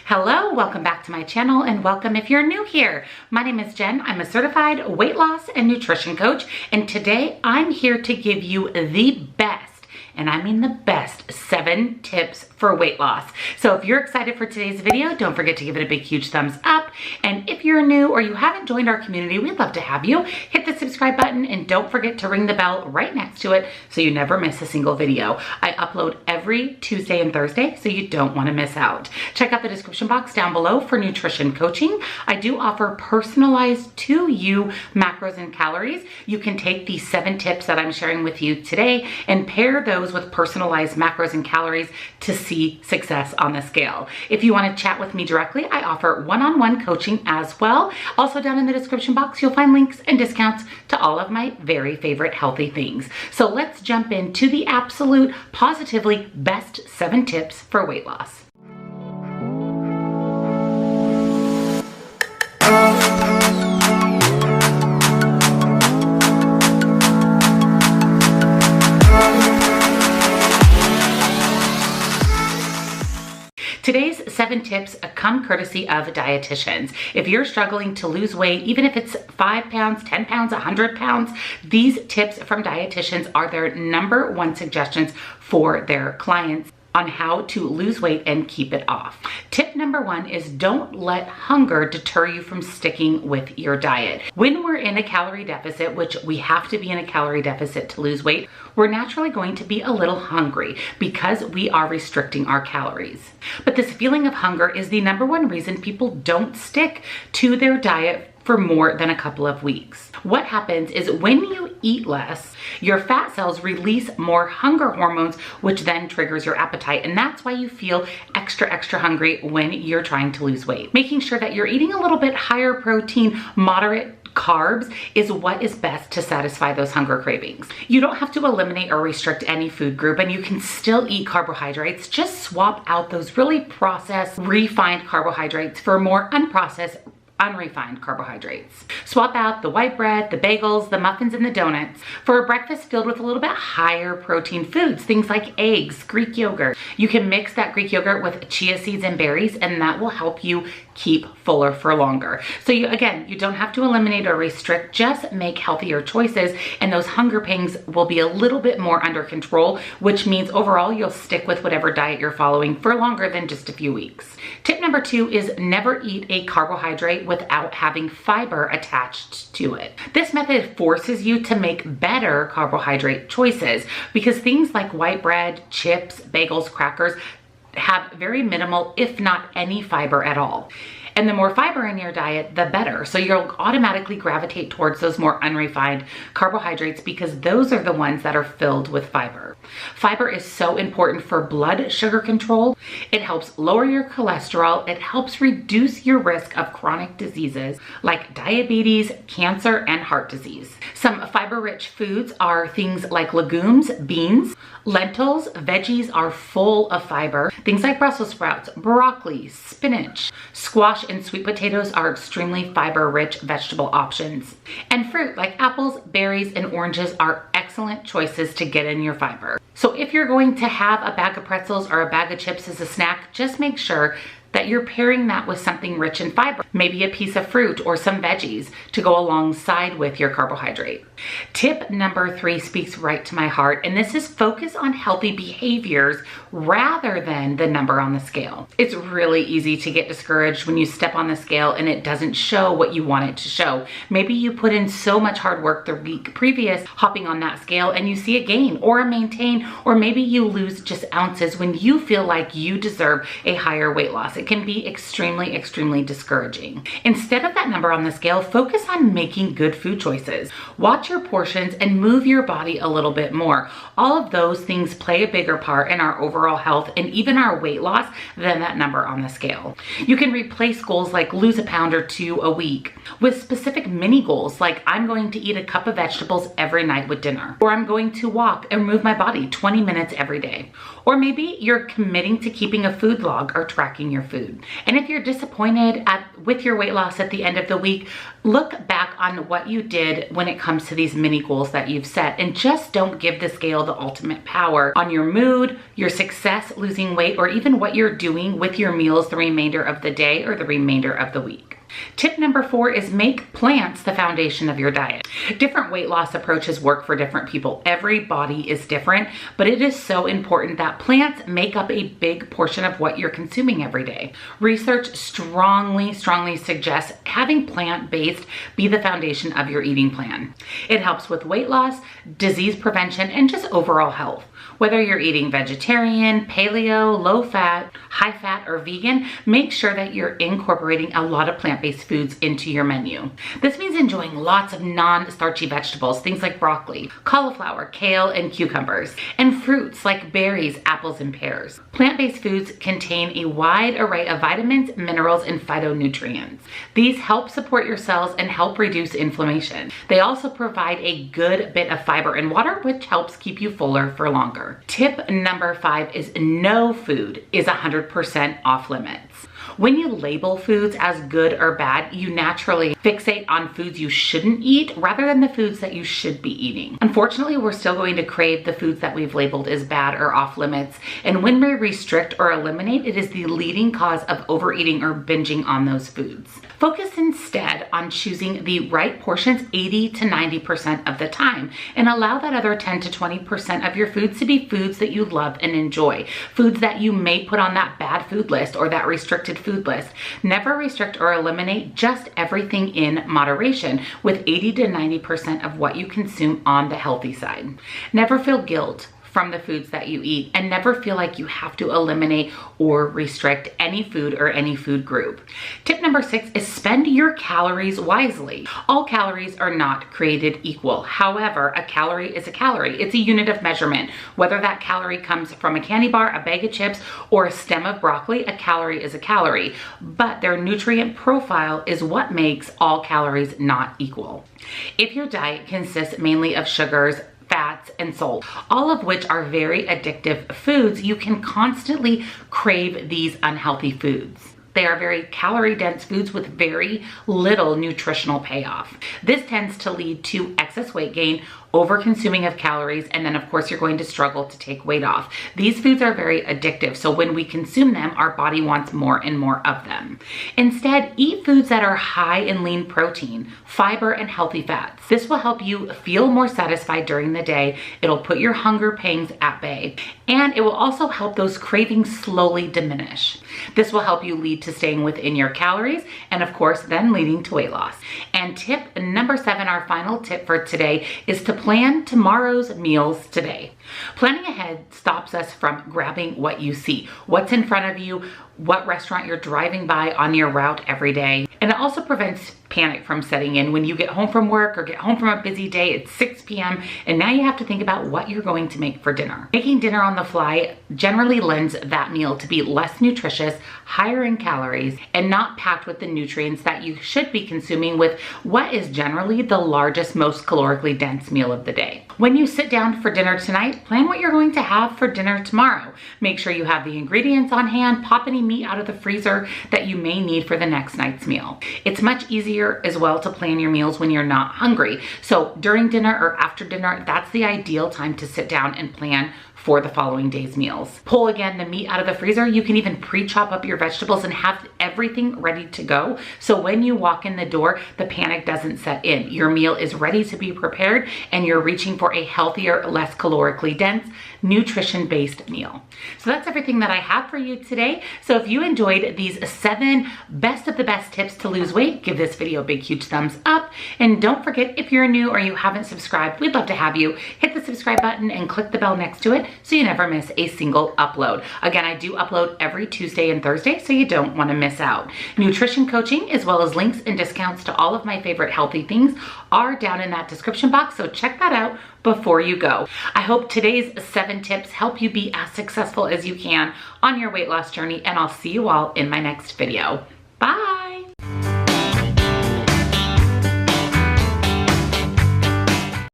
Hello, welcome back to my channel and welcome if you're new here. My name is Jen. I'm a certified weight loss and nutrition coach, and today I'm here to give you the best, and I mean the best, 7 tips for weight loss. So if you're excited for today's video, don't forget to give it a big, huge thumbs up. And if you're new or you haven't joined our community, we'd love to have you. Hit the subscribe button and don't forget to ring the bell right next to it so you never miss a single video. I upload every Tuesday and Thursday, so you don't want to miss out. Check out the description box down below for nutrition coaching. I do offer personalized to you macros and calories. You can take these 7 tips that I'm sharing with you today and pair those with personalized macros and calories to see success on the scale. If you want to chat with me directly, I offer one-on-one coaching as well. Also down in the description box, you'll find links and discounts to all of my very favorite healthy things. So let's jump into the absolute positively best 7 tips for weight loss. Today's 7 tips come courtesy of dietitians. If you're struggling to lose weight, even if it's 5 pounds, 10 pounds, 100 pounds, these tips from dietitians are their #1 suggestions for their clients on how to lose weight and keep it off. Tip number 1 is don't let hunger deter you from sticking with your diet. When we're in a calorie deficit, which we have to be in a calorie deficit to lose weight, we're naturally going to be a little hungry because we are restricting our calories. But this feeling of hunger is the #1 reason people don't stick to their diet for more than a couple of weeks. What happens is when you eat less, your fat cells release more hunger hormones, which then triggers your appetite. And that's why you feel extra hungry when you're trying to lose weight. Making sure that you're eating a little bit higher protein, moderate carbs is what is best to satisfy those hunger cravings. You don't have to eliminate or restrict any food group, and you can still eat carbohydrates. Just swap out those really processed, refined carbohydrates for more unprocessed, unrefined carbohydrates. Swap out the white bread, the bagels, the muffins, and the donuts for a breakfast filled with a little bit higher protein foods, things like eggs, Greek yogurt. You can mix that Greek yogurt with chia seeds and berries, and that will help you keep fuller for longer. So you don't have to eliminate or restrict, just make healthier choices, and those hunger pangs will be a little bit more under control, which means overall you'll stick with whatever diet you're following for longer than just a few weeks. Tip number 2 is never eat a carbohydrate without having fiber attached to it. This method forces you to make better carbohydrate choices because things like white bread, chips, bagels, crackers have very minimal, if not any fiber at all. And the more fiber in your diet, the better. So you'll automatically gravitate towards those more unrefined carbohydrates because those are the ones that are filled with fiber. Fiber is so important for blood sugar control. It helps lower your cholesterol. It helps reduce your risk of chronic diseases like diabetes, cancer, and heart disease. Some fiber-rich foods are things like legumes, beans, lentils. Veggies are full of fiber. Things like Brussels sprouts, broccoli, spinach, squash, and sweet potatoes are extremely fiber-rich vegetable options. And fruit like apples, berries, and oranges are excellent choices to get in your fiber. So if you're going to have a bag of pretzels or a bag of chips as a snack, just make sure that you're pairing that with something rich in fiber, maybe a piece of fruit or some veggies to go alongside with your carbohydrate. Tip number 3 speaks right to my heart, and this is focus on healthy behaviors rather than the number on the scale. It's really easy to get discouraged when you step on the scale and it doesn't show what you want it to show. Maybe you put in so much hard work the week previous hopping on that scale and you see a gain or a maintain, or maybe you lose just ounces when you feel like you deserve a higher weight loss. It can be extremely discouraging. Instead of that number on the scale, focus on making good food choices. Watch your portions and move your body a little bit more. All of those things play a bigger part in our overall health and even our weight loss than that number on the scale. You can replace goals like lose a pound or 2 a week with specific mini goals like I'm going to eat a cup of vegetables every night with dinner, or I'm going to walk and move my body 20 minutes every day. Or maybe you're committing to keeping a food log or tracking your food. food. And if you're disappointed with your weight loss at the end of the week, look back on what you did when it comes to these mini goals that you've set, and just don't give the scale the ultimate power on your mood, your success losing weight, or even what you're doing with your meals the remainder of the day or the remainder of the week. Tip number 4 is make plants the foundation of your diet. Different weight loss approaches work for different people. Every body is different, but it is so important that plants make up a big portion of what you're consuming every day. Research strongly suggests having plant-based be the foundation of your eating plan. It helps with weight loss, disease prevention, and just overall health. Whether you're eating vegetarian, paleo, low fat, high fat, or vegan, make sure that you're incorporating a lot of plant-based foods into your menu. This means enjoying lots of non-starchy vegetables, things like broccoli, cauliflower, kale, and cucumbers, and fruits like berries, apples, and pears. Plant-based foods contain a wide array of vitamins, minerals, and phytonutrients. These help support your cells and help reduce inflammation. They also provide a good bit of fiber and water, which helps keep you fuller for longer. Tip number 5 is no food is 100% off limits. When you label foods as good or bad, you naturally fixate on foods you shouldn't eat rather than the foods that you should be eating. Unfortunately, we're still going to crave the foods that we've labeled as bad or off limits. And when we restrict or eliminate, it is the leading cause of overeating or binging on those foods. Focus instead on choosing the right portions 80 to 90% of the time, and allow that other 10 to 20% of your foods to be foods that you love and enjoy. Foods that you may put on that bad food list or that restricted food list. Never restrict or eliminate, just everything in moderation, with 80 to 90% of what you consume on the healthy side. Never feel guilt from the foods that you eat, and never feel like you have to eliminate or restrict any food or any food group. Tip number 6 is spend your calories wisely. All calories are not created equal. However, a calorie is a calorie. It's a unit of measurement. Whether that calorie comes from a candy bar, a bag of chips, or a stem of broccoli, a calorie is a calorie. But their nutrient profile is what makes all calories not equal. If your diet consists mainly of sugars, fats, and salt, all of which are very addictive foods, you can constantly crave these unhealthy foods. They are very calorie-dense foods with very little nutritional payoff. This tends to lead to excess weight gain, over-consuming of calories, and then of course you're going to struggle to take weight off. These foods are very addictive, so when we consume them, our body wants more and more of them. Instead, eat foods that are high in lean protein, fiber, and healthy fats. This will help you feel more satisfied during the day. It'll put your hunger pangs at bay, and it will also help those cravings slowly diminish. This will help you lead to staying within your calories, and of course then leading to weight loss. And tip number 7, our final tip for today, is to plan tomorrow's meals today. Planning ahead stops us from grabbing what you see, what's in front of you, what restaurant you're driving by on your route every day. And it also prevents panic from setting in when you get home from work or get home from a busy day. It's 6 p.m. and now you have to think about what you're going to make for dinner. Making dinner on the fly generally lends that meal to be less nutritious, higher in calories, and not packed with the nutrients that you should be consuming with what is generally the largest, most calorically dense meal of the day. When you sit down for dinner tonight, plan what you're going to have for dinner tomorrow. Make sure you have the ingredients on hand, pop any meat out of the freezer that you may need for the next night's meal. It's much easier as well to plan your meals when you're not hungry. So during dinner or after dinner, that's the ideal time to sit down and plan for the following day's meals. Pull again the meat out of the freezer. You can even pre-chop up your vegetables and have everything ready to go. So when you walk in the door, the panic doesn't set in. Your meal is ready to be prepared and you're reaching for a healthier, less calorically dense, nutrition-based meal. So that's everything that I have for you today. So if you enjoyed these 7 best of the best tips to lose weight, give this video a big, huge thumbs up. And don't forget, if you're new or you haven't subscribed, we'd love to have you hit the subscribe button and click the bell next to it so you never miss a single upload. Again, I do upload every Tuesday and Thursday, so you don't want to miss out. Nutrition coaching, as well as links and discounts to all of my favorite healthy things, are down in that description box, so check that out before you go. I hope today's 7 tips help you be as successful as you can on your weight loss journey, and I'll see you all in my next video.